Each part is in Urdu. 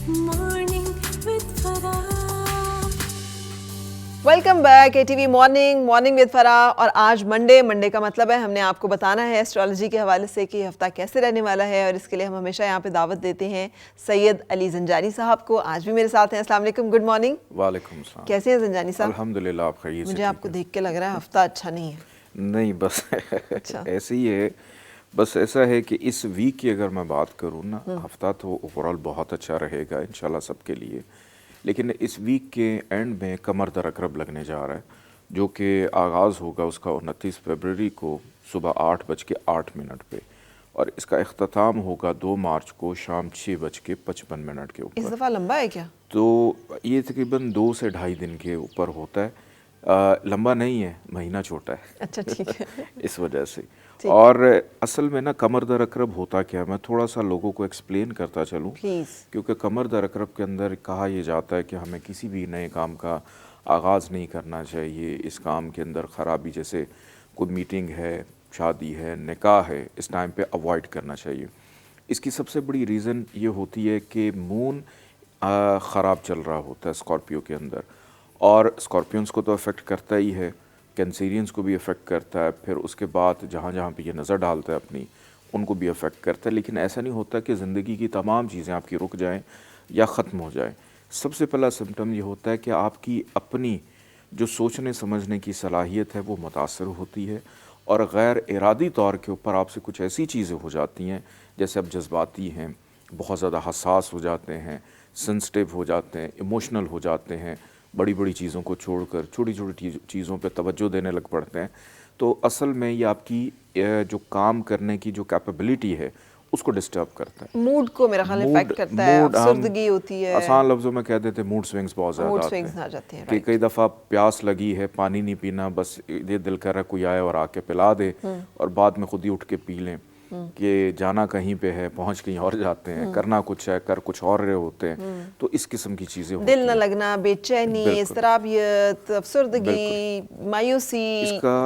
Morning with Farah. Welcome back A T V morning with فرا. اور آج منڈے کا مطلب ہے ہم نے آپ کو بتانا ہے ایسٹرالوجی کے حوالے سے کہ یہ ہفتہ کیسے رہنے والا ہے, اور اس کے لیے ہم ہمیشہ یہاں پہ دعوت دیتے ہیں سید علی زنجانی صاحب کو. آج بھی میرے ساتھ ہیں. السلام علیکم, گڈ مارننگ. وعلیکم السلام. کیسے ہیں زنجانی صاحب؟ الحمدللہ, آپ خیریت سے؟ مجھے آپ کو دیکھ کے لگ رہا ہے ہفتہ اچھا نہیں ہے. نہیں, بس ایسے ہی ہے. بس ایسا ہے کہ اس ویک کی اگر میں بات کروں نا, ہفتہ تو اوور آل بہت اچھا رہے گا انشاءاللہ سب کے لیے, لیکن اس ویک کے اینڈ میں کمر در اقرب لگنے جا رہا ہے, جو کہ آغاز ہوگا اس کا 29 فروری کو صبح 8:08 پہ, اور اس کا اختتام ہوگا 2 مارچ کو شام 6:55 کے اوپر. اس دفعہ لمبا ہے کیا؟ تو یہ تقریباً 2 سے 2.5 دن کے اوپر ہوتا ہے. لمبا نہیں ہے, مہینہ چھوٹا ہے. اچھا ٹھیک ہے. اس وجہ سے. اور اصل میں نا کمر در اقرب ہوتا کیا, میں تھوڑا سا لوگوں کو ایکسپلین کرتا چلوں, کیونکہ کمر در اقرب کے اندر کہا یہ جاتا ہے کہ ہمیں کسی بھی نئے کام کا آغاز نہیں کرنا چاہیے. اس کام کے اندر خرابی, جیسے کوئی میٹنگ ہے, شادی ہے, نکاح ہے, اس ٹائم پہ اوائڈ کرنا چاہیے. اس کی سب سے بڑی ریزن یہ ہوتی ہے کہ مون خراب چل رہا ہوتا ہے اسکارپیو کے اندر, اور اسکارپیونس کو تو افیکٹ کرتا ہی ہے, کینسیرینس کو بھی افیکٹ کرتا ہے, پھر اس کے بعد جہاں پہ یہ نظر ڈالتا ہے اپنی, ان کو بھی افیکٹ کرتا ہے. لیکن ایسا نہیں ہوتا کہ زندگی کی تمام چیزیں آپ کی رک جائیں یا ختم ہو جائیں. سب سے پہلا سمٹم یہ ہوتا ہے کہ آپ کی اپنی جو سوچنے سمجھنے کی صلاحیت ہے وہ متاثر ہوتی ہے, اور غیر ارادی طور کے اوپر آپ سے کچھ ایسی چیزیں ہو جاتی ہیں, جیسے آپ جذباتی ہیں, بہت زیادہ حساس ہو جاتے ہیں, سنسٹیو ہو جاتے ہیں, ایموشنل ہو جاتے ہیں, بڑی چیزوں کو چھوڑ کر چھوٹی چیزوں پہ توجہ دینے لگ پڑتے ہیں. تو اصل میں یہ آپ کی جو کام کرنے کی جو کیپیبلٹی ہے اس کو ڈسٹرب کرتا ہے. موڈ کو میرا خیال افیکٹ کرتا ہے, افسردگی ہوتی ہے. آسان لفظوں میں کہہ دیتے موڈ سوئنگز بہت زیادہ آتے ہیں, کہ کئی دفعہ پیاس لگی ہے, پانی نہیں پینا, بس یہ دل کر رہا کوئی آئے اور آ کے پلا دے, اور بعد میں خود ہی اٹھ کے پی لیں, کہ جانا کہیں پہ ہے, پہنچ کہیں اور جاتے ہیں, کرنا کچھ ہے, کر کچھ اور رہے ہوتے ہیں. تو اس قسم کی چیزیں ہوتی ہیں. دل نہ لگنا, بے چینی, اضطرابیت, افسردگی, مایوسی,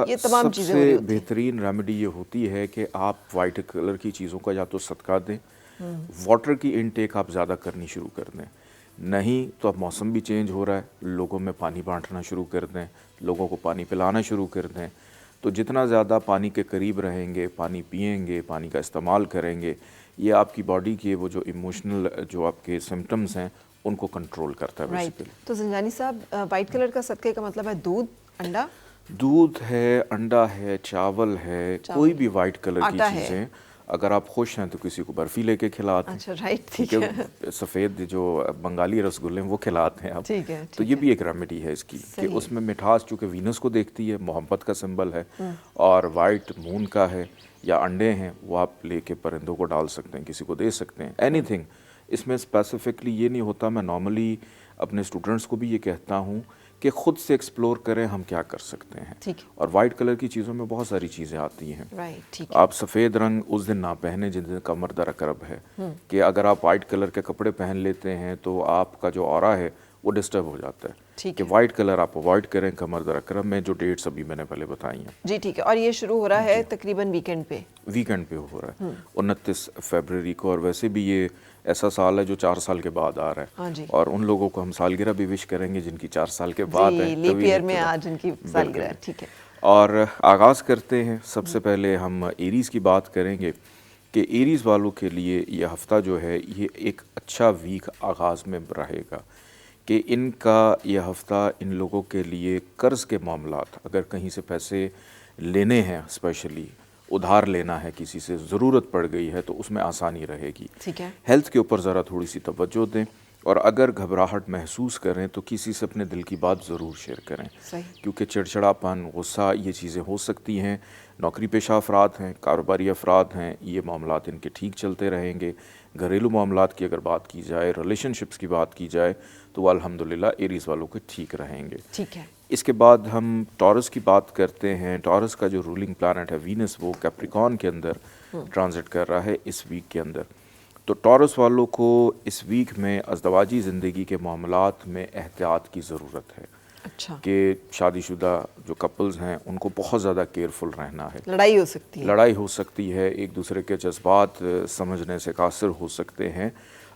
یہ تمام چیزیں ہو رہی ہوتی ہیں. بہترین ریمیڈی یہ ہوتی ہے کہ آپ وائٹ کلر کی چیزوں کا یا تو صدقہ دیں, واٹر کی انٹیک آپ زیادہ کرنی شروع کر دیں. نہیں تو اب موسم بھی چینج ہو رہا ہے, لوگوں میں پانی بانٹنا شروع کر دیں, لوگوں کو پانی پلانا شروع کر دیں. تو جتنا زیادہ پانی کے قریب رہیں گے, پانی پئیں گے, پانی کا استعمال کریں گے, یہ آپ کی باڈی کے وہ جو ایموشنل جو آپ کے سمٹمز ہیں ان کو کنٹرول کرتا ہے بیسیکلی. تو زنجانی صاحب, وائٹ کلر کا صدقے کا مطلب ہے دودھ, انڈا, دودھ ہے, انڈا ہے, چاول ہے, کوئی بھی وائٹ کلر کی چیزیں. اگر آپ خوش ہیں تو کسی کو برفی لے کے کھلاتے ہیں. اچھا رائٹ, ٹھیک ہے. سفید جو بنگالی رسگلے ہیں وہ کھلاتے ہیں آپ. تو یہ بھی ایک ریمیڈی ہے اس کی, کہ اس میں مٹھاس چونکہ وینس کو دیکھتی ہے, محبت کا سمبل ہے, اور وائٹ مون کا ہے, یا انڈے ہیں وہ آپ لے کے پرندوں کو ڈال سکتے ہیں, کسی کو دے سکتے ہیں, اینی تھنگ. اس میں اسپیسیفکلی یہ نہیں ہوتا. میں نارملی اپنے اسٹوڈنٹس کو بھی یہ کہتا ہوں کہ خود سے ایکسپلور کریں ہم کیا کر سکتے ہیں. اور وائٹ کلر کی چیزوں میں بہت ساری چیزیں آتی ہیں. آپ سفید رنگ اس دن نہ پہنے جس دن کمر در اقرب ہے, کہ اگر آپ وائٹ کلر کے کپڑے پہن لیتے ہیں تو آپ کا جو آرا ہے وہ ڈسٹرب ہو جاتا ہے. کہ وائٹ کلر آپ اوائڈ کریں کمر در اقرب میں, جو ڈیٹس ابھی میں نے پہلے بتائی ہیں. جی ٹھیک ہے. اور یہ شروع ہو رہا ہے تقریباً ویکینڈ پہ ہو رہا ہے 29 فروری کو. اور ویسے بھی یہ ایسا سال ہے جو 4 سال کے بعد آ رہا ہے, اور ان لوگوں کو ہم سالگرہ بھی وش کریں گے جن کی 4 سال کے بعد ہے. لیپ ایئر میں آج ان کی سالگرہ ہے. ٹھیک ہے. اور آغاز کرتے ہیں. سب سے پہلے ہم ایریز کی بات کریں گے, کہ ایریز والوں کے لیے یہ ہفتہ جو ہے یہ ایک اچھا ویک آغاز میں رہے گا. کہ ان کا یہ ہفتہ ان لوگوں کے لیے قرض کے معاملات, اگر کہیں سے پیسے لینے ہیں, اسپیشلی ادھار لینا ہے, کسی سے ضرورت پڑ گئی ہے, تو اس میں آسانی رہے گی. ہیلتھ کے اوپر ذرا تھوڑی سی توجہ دیں, اور اگر گھبراہٹ محسوس کریں تو کسی سے اپنے دل کی بات ضرور شیئر کریں. کیونکہ چڑچڑاپن, غصہ, یہ چیزیں ہو سکتی ہیں. نوکری پیشہ افراد ہیں, کاروباری افراد ہیں, یہ معاملات ان کے ٹھیک چلتے رہیں گے. گھریلو معاملات کی اگر بات کی جائے, ریلیشن شپس کی بات کی جائے, تو وہ الحمدللہ ایریز والوں کے ٹھیک رہیں گے. ٹھیک ہے. اس کے بعد ہم ٹورس کی بات کرتے ہیں. ٹورس کا جو رولنگ پلانٹ ہے وینس, وہ کیپریکان کے اندر ٹرانزٹ کر رہا ہے اس ویک کے اندر. تو ٹورس والوں کو اس ویک میں ازدواجی زندگی کے معاملات میں احتیاط کی ضرورت ہے. کہ شادی شدہ جو کپلز ہیں ان کو بہت زیادہ کیئرفل رہنا ہے. لڑائی ہو سکتی ہے, ایک دوسرے کے جذبات سمجھنے سے قاصر ہو سکتے ہیں.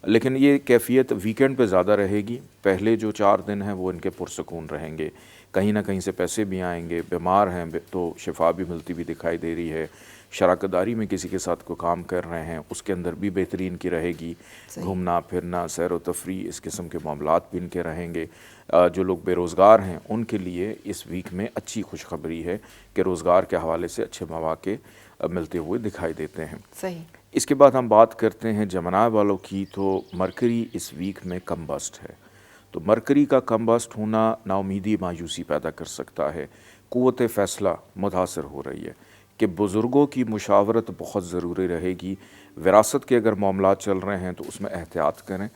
لیکن یہ کیفیت ویکینڈ پہ زیادہ رہے گی. پہلے جو 4 دن ہیں وہ ان کے پرسکون رہیں گے. کہیں نہ کہیں سے پیسے بھی آئیں گے, بیمار ہیں تو شفا بھی ملتی ہوئی دکھائی دے رہی ہے, شراکت داری میں کسی کے ساتھ کوئی کام کر رہے ہیں اس کے اندر بھی بہترین کی رہے گی, گھومنا پھرنا سیر و تفریح اس قسم کے معاملات بھی ان کے رہیں گے. جو لوگ بے روزگار ہیں ان کے لیے اس ویک میں اچھی خوشخبری ہے کہ روزگار کے حوالے سے اچھے مواقع ملتے ہوئے دکھائی دیتے ہیں. صحیح. اس کے بعد ہم بات کرتے ہیں جمنائے والوں کی, تو مرکری اس ویک میں کم بسٹ ہے. تو مرکری کا کم بسٹ ہونا نا امیدی مایوسی پیدا کر سکتا ہے. قوت فیصلہ متاثر ہو رہی ہے کہ بزرگوں کی مشاورت بہت ضروری رہے گی. وراثت کے اگر معاملات چل رہے ہیں تو اس میں احتیاط کریں,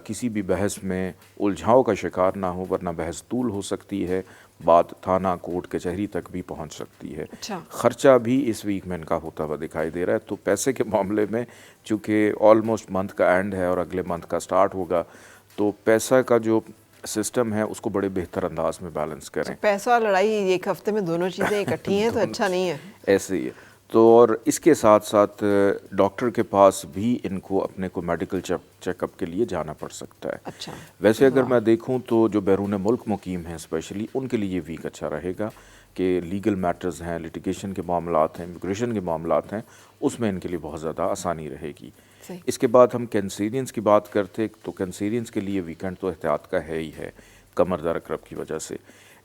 کسی بھی بحث میں الجھاؤ کا شکار نہ ہو ورنہ بحث طول ہو سکتی ہے, بات تھانہ کورٹ کچہری تک بھی پہنچ سکتی ہے. خرچہ بھی اس ویک میں ان کا ہوتا ہوا دکھائی دے رہا ہے. تو پیسے کے معاملے میں چونکہ آلموسٹ منتھ کا اینڈ ہے اور اگلے منتھ کا سٹارٹ ہوگا, تو پیسہ کا جو سسٹم ہے اس کو بڑے بہتر انداز میں بیلنس کریں. پیسہ اور لڑائی ایک ہفتے میں دونوں چیزیں اکٹھی ہیں تو اچھا نہیں ہے. ایسے ہی ہے. تو اور اس کے ساتھ ساتھ ڈاکٹر کے پاس بھی ان کو اپنے کو میڈیکل چیک اپ کے لیے جانا پڑ سکتا ہے. اچھا. ویسے اگر میں دیکھوں تو جو بیرون ملک مقیم ہیں اسپیشلی ان کے لیے یہ ویک اچھا رہے گا کہ لیگل میٹرز ہیں, لیٹیگیشن کے معاملات ہیں, امیگریشن کے معاملات ہیں, اس میں ان کے لیے بہت زیادہ آسانی رہے گی. اس کے بعد ہم کینسیرینز کی بات کرتے تو کینسیرینز کے لیے ویکینڈ تو احتیاط کا ہے ہی ہے کمر در عقرب کی وجہ سے,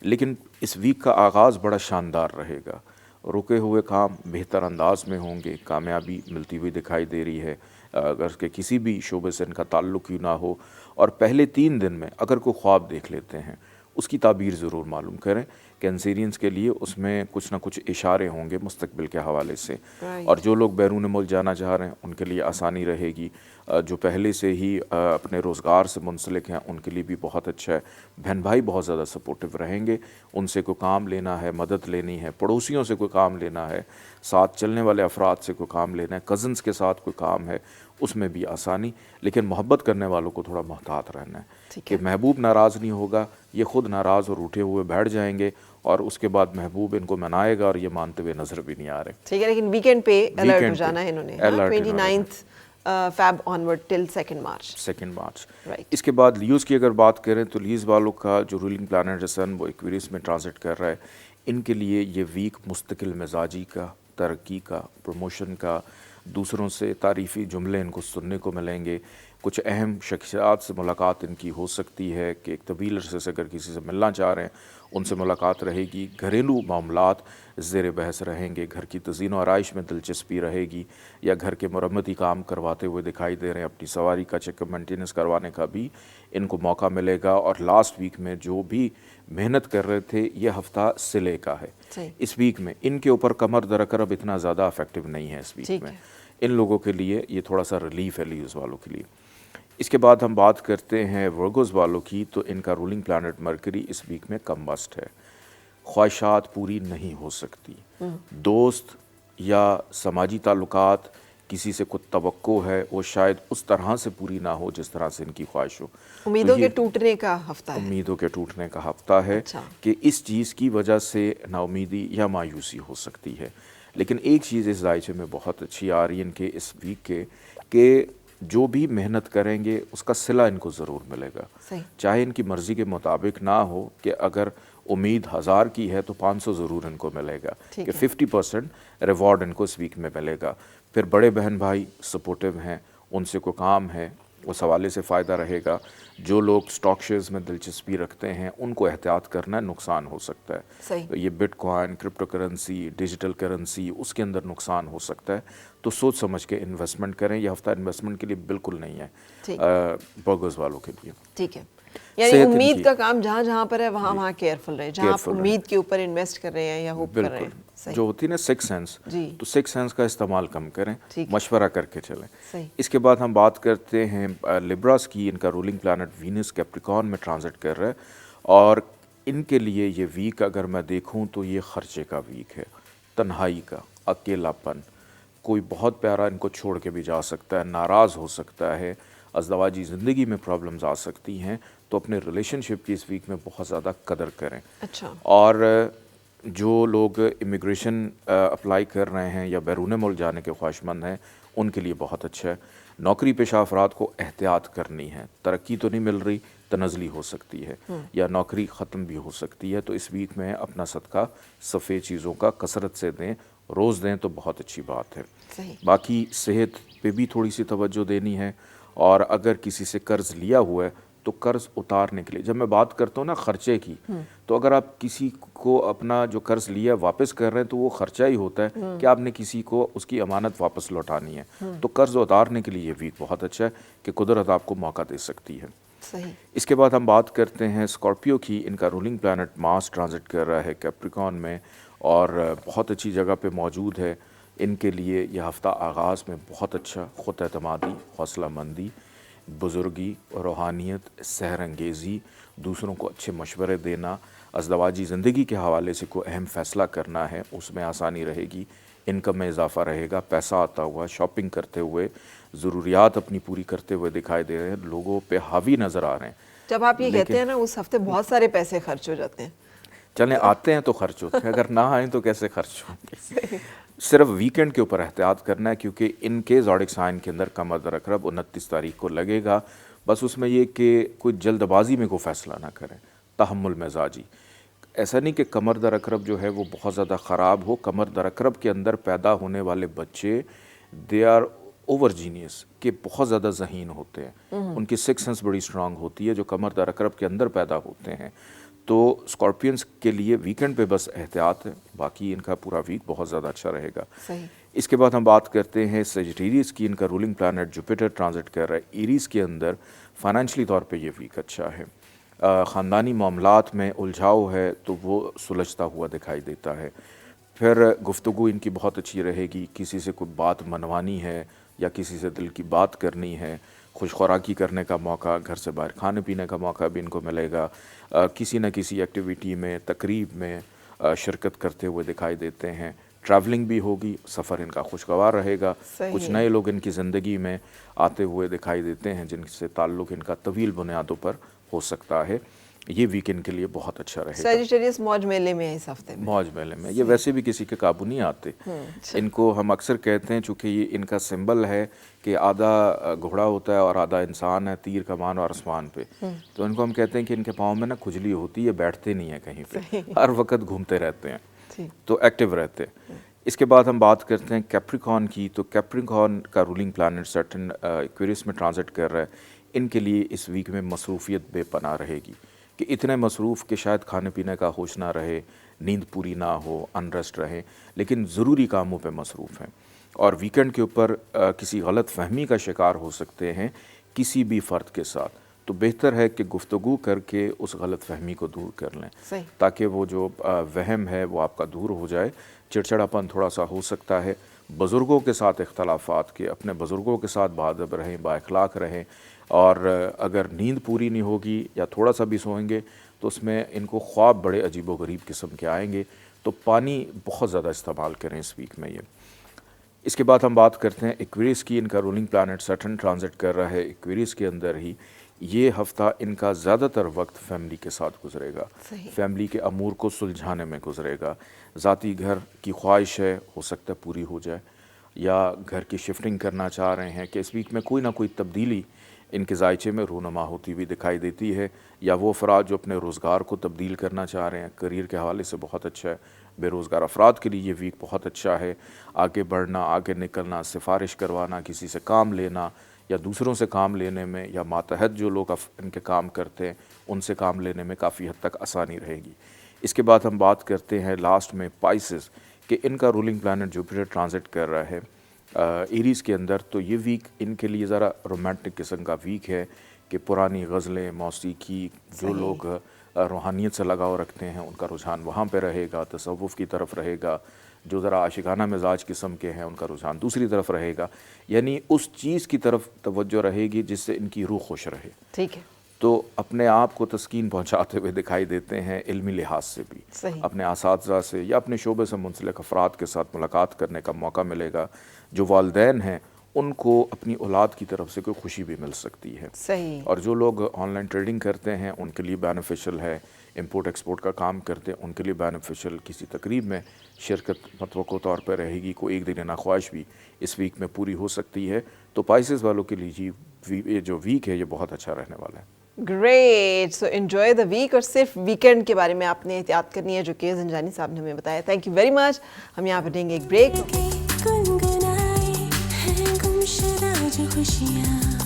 لیکن اس ویک کا آغاز بڑا شاندار رہے گا. رکے ہوئے کام بہتر انداز میں ہوں گے, کامیابی ملتی ہوئی دکھائی دے رہی ہے اگر کہ کسی بھی شعبے سے ان کا تعلق ہی نہ ہو. اور پہلے 3 دن میں اگر کوئی خواب دیکھ لیتے ہیں اس کی تعبیر ضرور معلوم کریں. کینسیرینز کے لیے اس میں کچھ نہ کچھ اشارے ہوں گے مستقبل کے حوالے سے. اور جو لوگ بیرون ملک جانا چاہ رہے ہیں ان کے لیے آسانی رہے گی. جو پہلے سے ہی اپنے روزگار سے منسلک ہیں ان کے لیے بھی بہت اچھا ہے. بہن بھائی بہت زیادہ سپورٹیو رہیں گے, ان سے کوئی کام لینا ہے, مدد لینی ہے, پڑوسیوں سے کوئی کام لینا ہے, ساتھ چلنے والے افراد سے کوئی کام لینا ہے, کزنز کے ساتھ کوئی کام ہے, اس میں بھی آسانی. لیکن محبت کرنے والوں کو تھوڑا محتاط رہنا ہے کہ محبوب ناراض نہیں ہوگا, یہ خود ناراض اور اٹھے ہوئے بیٹھ جائیں گے اور اس کے بعد محبوب ان کو منائے گا اور یہ مانتے ہوئے نظر بھی نہیں آ رہے. ٹھیک ہے, لیکن ویکینڈ پہ الرٹ ہو جانا ہے انہوں نے, 29 فیب آنورڈ ٹل 2 مارچ. اس کے بعد لیوز کی اگر بات کریں تو لیوز والوں کا جو رولنگ پلانٹ سن وہ ایکویریس میں ٹرانزٹ کر رہا ہے. ان کے لیے یہ ویک مستقل مزاجی کا, ترقی کا, پروموشن کا, دوسروں سے تعریفی جملے ان کو سننے کو ملیں گے. کچھ اہم شخصیات سے ملاقات ان کی ہو سکتی ہے کہ ایک طویل عرصے سے اگر کسی سے ملنا چاہ رہے ہیں ان سے ملاقات رہے گی. گھریلو معاملات زیر بحث رہیں گے, گھر کی تزئین و آرائش میں دلچسپی رہے گی, یا گھر کے مرمتی کام کرواتے ہوئے دکھائی دے رہے ہیں, اپنی سواری کا چیک اپ مینٹیننس کروانے کا بھی ان کو موقع ملے گا. اور لاسٹ ویک میں جو بھی محنت کر رہے تھے یہ ہفتہ سلے کا ہے. اس ویک میں ان کے اوپر کمر در عقرب اتنا زیادہ افیکٹو نہیں ہے اس ویک میں. ان لوگوں کے لیے یہ تھوڑا سا ریلیف ہے لیوز والوں کے لیے. اس کے بعد ہم بات کرتے ہیں ورگوز والوں کی, تو ان کا رولنگ پلانٹ مرکری اس ویک میں کم بسٹ ہے. خواہشات پوری نہیں ہو سکتی. دوست یا سماجی تعلقات کسی سے کچھ توقع ہے وہ شاید اس طرح سے پوری نہ ہو جس طرح سے ان کی خواہش ہو. امیدوں کے ٹوٹنے کا ہفتہ ہے. امیدوں کے ٹوٹنے کا ہفتہ ہے کہ اس چیز کی وجہ سے نا امیدی یا مایوسی ہو سکتی ہے. لیکن ایک چیز اس دائچے میں بہت اچھی آ رہی ہے ان کے اس ویک کے کہ جو بھی محنت کریں گے اس کا صلہ ان کو ضرور ملے گا. چاہے ان کی مرضی کے مطابق نہ ہو کہ اگر امید 1000 کی ہے تو 500 ضرور ان کو ملے گا, کہ 50% ریوارڈ ان کو اس ویک میں ملے گا. پھر بڑے بہن بھائی سپورٹیو ہیں, ان سے کوئی کام ہے اس حوالے سے فائدہ رہے گا. جو لوگ سٹاک شیئرز میں دلچسپی رکھتے ہیں ان کو احتیاط کرنا, نقصان ہو سکتا ہے. یہ bitcoin, crypto currency, digital currency, اس کے اندر نقصان ہو سکتا ہے. تو سوچ سمجھ کے انویسٹمنٹ کریں. یہ ہفتہ انویسٹمنٹ کے لیے بالکل نہیں ہے برگرز والوں کے لیے. ٹھیک ہے, یعنی امید کا کام جہاں جہاں پر ہے وہاں وہاں کیئرفل رہے. جہاں آپ امید کے اوپر انویسٹ کر رہے ہیں یا ہوپ کر رہے ہیں, جو ہوتی ہے نا سکس سینس, تو سکس سینس کا استعمال کم کریں, مشورہ کر کے چلیں. اس کے بعد ہم بات کرتے ہیں لیبراس کی. ان کا رولنگ پلانٹ وینس کیپریکارن میں ٹرانزٹ کر رہا ہے, اور ان کے لیے یہ ویک اگر میں دیکھوں تو یہ خرچے کا ویک ہے, تنہائی کا, اکیلا پن. کوئی بہت پیارا ان کو چھوڑ کے بھی جا سکتا ہے, ناراض ہو سکتا ہے, ازدواجی زندگی میں پرابلمز آ سکتی ہیں. تو اپنے ریلیشن شپ کی اس ویک میں بہت زیادہ قدر کریں. اور جو لوگ امیگریشن اپلائی کر رہے ہیں یا بیرون ملک جانے کے خواہش مند ہیں ان کے لیے بہت اچھا ہے. نوکری پیشہ افراد کو احتیاط کرنی ہے، ترقی تو نہیں مل رہی، تنزلی ہو سکتی ہے یا نوکری ختم بھی ہو سکتی ہے، تو اس ویک میں اپنا صدقہ سفید چیزوں کا کثرت سے دیں، روز دیں تو بہت اچھی بات ہے۔ باقی صحت پہ بھی تھوڑی سی توجہ دینی ہے، اور اگر کسی سے قرض لیا ہوا ہے تو قرض اتارنے کے لیے، جب میں بات کرتا ہوں نا خرچے کی، تو اگر آپ کسی کو اپنا جو قرض لیا واپس کر رہے ہیں تو وہ خرچہ ہی ہوتا ہے کہ آپ نے کسی کو اس کی امانت واپس لوٹانی ہے، تو قرض اتارنے کے لیے یہ ویک بہت اچھا ہے کہ قدرت آپ کو موقع دے سکتی ہے۔ اس کے بعد ہم بات کرتے ہیں اسکارپیو کی۔ ان کا رولنگ پلانٹ مارس ٹرانزٹ کر رہا ہے کیپریکون میں، اور بہت اچھی جگہ پہ موجود ہے۔ ان کے لیے یہ ہفتہ آغاز میں بہت اچھا، خود اعتمادی، حوصلہ مندی، بزرگی، روحانیت، سحر انگیزی، دوسروں کو اچھے مشورے دینا، ازدواجی زندگی کے حوالے سے کوئی اہم فیصلہ کرنا ہے، اس میں آسانی رہے گی، انکم میں اضافہ رہے گا، پیسہ آتا ہوا، شاپنگ کرتے ہوئے، ضروریات اپنی پوری کرتے ہوئے دکھائی دے رہے ہیں، لوگوں پہ حاوی نظر آ رہے ہیں۔ جب آپ یہ کہتے ہیں نا اس ہفتے بہت سارے پیسے خرچ ہو جاتے ہیں، چلیں آتے ہیں تو خرچ ہوتے ہیں، اگر نہ آئیں تو کیسے خرچ ہوں گے؟ صرف ویکنڈ کے اوپر احتیاط کرنا ہے، کیونکہ ان کے زوڈک سائن کے اندر قمر در عقرب 29 تاریخ کو لگے گا۔ بس اس میں یہ کہ کوئی جلد بازی میں کوئی فیصلہ نہ کریں، تحمل مزاجی۔ ایسا نہیں کہ قمر در عقرب جو ہے وہ بہت زیادہ خراب ہو، قمر در عقرب کے اندر پیدا ہونے والے بچے دے آر اوور جینیس، کہ بہت زیادہ ذہین ہوتے ہیں، ان کی سکس سینس بڑی اسٹرانگ ہوتی ہے جو قمر در عقرب کے اندر پیدا ہوتے ہیں۔ تو اسکارپینس کے لیے ویکنڈ پہ بس احتیاط ہے، باقی ان کا پورا ویک بہت زیادہ اچھا رہے گا۔ اس کے بعد ہم بات کرتے ہیں سیجیٹیریس کی۔ ان کا رولنگ پلانٹ جوپیٹر ٹرانزٹ کر رہا ہے ایریز کے اندر۔ فائنینشلی طور پہ یہ ویک اچھا ہے، خاندانی معاملات میں الجھاؤ ہے تو وہ سلجھتا ہوا دکھائی دیتا ہے۔ پھر گفتگو ان کی بہت اچھی رہے گی، کسی سے کوئی بات منوانی ہے یا کسی سے دل کی بات کرنی ہے، خوش خوراکی کرنے کا موقع، گھر سے باہر کھانے پینے کا موقع بھی ان کو ملے گا، کسی نہ کسی ایکٹیویٹی میں، تقریب میں شرکت کرتے ہوئے دکھائی دیتے ہیں۔ ٹریولنگ بھی ہوگی، سفر ان کا خوشگوار رہے گا، کچھ نئے لوگ ان کی زندگی میں آتے ہوئے دکھائی دیتے ہیں جن سے تعلق ان کا طویل بنیادوں پر ہو سکتا ہے۔ یہ ویکنڈ کے لیے بہت اچھا رہے گا۔ سیجیٹیریس موج میلے میں ہے اس ہفتے میں، موج میلے میں، یہ ویسے بھی کسی کے قابو نہیں آتے۔ ان کو ہم اکثر کہتے ہیں چونکہ یہ ان کا سمبل ہے کہ آدھا گھوڑا ہوتا ہے اور آدھا انسان ہے، تیر کمان اور آسمان پہ، تو ان کو ہم کہتے ہیں کہ ان کے پاؤں میں نا کھجلی ہوتی ہے، بیٹھتے نہیں ہیں کہیں پہ، ہر وقت گھومتے رہتے ہیں، تو ایکٹیو رہتے ہیں۔ اس کے بعد ہم بات کرتے ہیں کیپریکون کی۔ تو کیپریکون کا رولنگ پلانٹ سیٹرن ایکویریس میں ٹرانزٹ کر رہا ہے۔ ان کے لیے اس ویک میں مصروفیت بے پناہ رہے گی، کہ اتنے مصروف کہ شاید کھانے پینے کا ہوش نہ رہے، نیند پوری نہ ہو، انریسٹ رہیں، لیکن ضروری کاموں پہ مصروف ہیں، اور ویکنڈ کے اوپر کسی غلط فہمی کا شکار ہو سکتے ہیں کسی بھی فرد کے ساتھ، تو بہتر ہے کہ گفتگو کر کے اس غلط فہمی کو دور کر لیں، تاکہ وہ جو وہم ہے وہ آپ کا دور ہو جائے۔ چڑچڑاپن تھوڑا سا ہو سکتا ہے، بزرگوں کے ساتھ اختلافات کے، اپنے بزرگوں کے ساتھ باادب رہیں، با اخلاق رہیں، اور اگر نیند پوری نہیں ہوگی یا تھوڑا سا بھی سوئیں گے تو اس میں ان کو خواب بڑے عجیب و غریب قسم کے آئیں گے، تو پانی بہت زیادہ استعمال کریں اس ویک میں۔ یہ اس کے بعد ہم بات کرتے ہیں ایکویریس کی۔ ان کا رولنگ پلانٹ سیٹرن ٹرانزٹ کر رہا ہے ایکویریس کے اندر ہی۔ یہ ہفتہ ان کا زیادہ تر وقت فیملی کے ساتھ گزرے گا، فیملی کے امور کو سلجھانے میں گزرے گا۔ ذاتی گھر کی خواہش ہے، ہو سکتا ہے پوری ہو جائے، یا گھر کی شفٹنگ کرنا چاہ رہے ہیں کہ اس ویک میں کوئی نہ کوئی تبدیلی ان کے ذائچے میں رونما ہوتی ہوئی دکھائی دیتی ہے، یا وہ افراد جو اپنے روزگار کو تبدیل کرنا چاہ رہے ہیں، کریئر کے حوالے سے بہت اچھا ہے۔ بے روزگار افراد کے لیے یہ ویک بہت اچھا ہے، آگے بڑھنا، آگے نکلنا، سفارش کروانا، کسی سے کام لینا یا دوسروں سے کام لینے میں، یا ماتحت جو لوگ ان کے کام کرتے ہیں ان سے کام لینے میں کافی حد تک آسانی رہے گی۔ اس کے بعد ہم بات کرتے ہیں لاسٹ میں پائسز، کہ ان کا رولنگ پلانٹ جوپیٹر ٹرانزٹ کر رہا ہے ایریز کے اندر۔ تو یہ ویک ان کے لیے ذرا رومانٹک قسم کا ویک ہے، کہ پرانی غزلیں، موسیقی، جو لوگ روحانیت سے لگاؤ رکھتے ہیں ان کا رجحان وہاں پہ رہے گا، تصوف کی طرف رہے گا، جو ذرا عاشقانہ مزاج قسم کے ہیں ان کا رجحان دوسری طرف رہے گا، یعنی اس چیز کی طرف توجہ رہے گی جس سے ان کی روح خوش رہے۔ ٹھیک ہے، تو اپنے آپ کو تسکین پہنچاتے ہوئے دکھائی دیتے ہیں، علمی لحاظ سے بھی، اپنے اساتذہ سے یا اپنے شعبے سے منسلک افراد کے ساتھ ملاقات کرنے کا موقع ملے گا۔ جو والدین ہیں ان کو اپنی اولاد کی طرف سے کوئی خوشی بھی مل سکتی ہے، اور جو لوگ آن لائن ٹریڈنگ کرتے ہیں ان کے لیے بینیفیشل ہے امپورٹ ایکسپورٹ کا کام کرتے ہیں ان کے لیے بینیفیشل کسی تقریب میں شرکت متوقع طور پر رہے گی. کوئی ایک دل خواہش بھی اس ویک میں پوری ہو سکتی ہے. تو پائسز والوں کے لیے جی یہ جو ویک ہے یہ بہت اچھا رہنے والا ہے. Great. So enjoy the week. اور صرف ویکینڈ کے بارے میں آپ نے احتیاط کرنی ہے جو کہ زنجانی صاحب نے ہمیں بتایا. Thank you very much. ہم یہاں پہ دیں گے ایک بریک. گنگنائے ہیں گمشدہ جو خوشیاں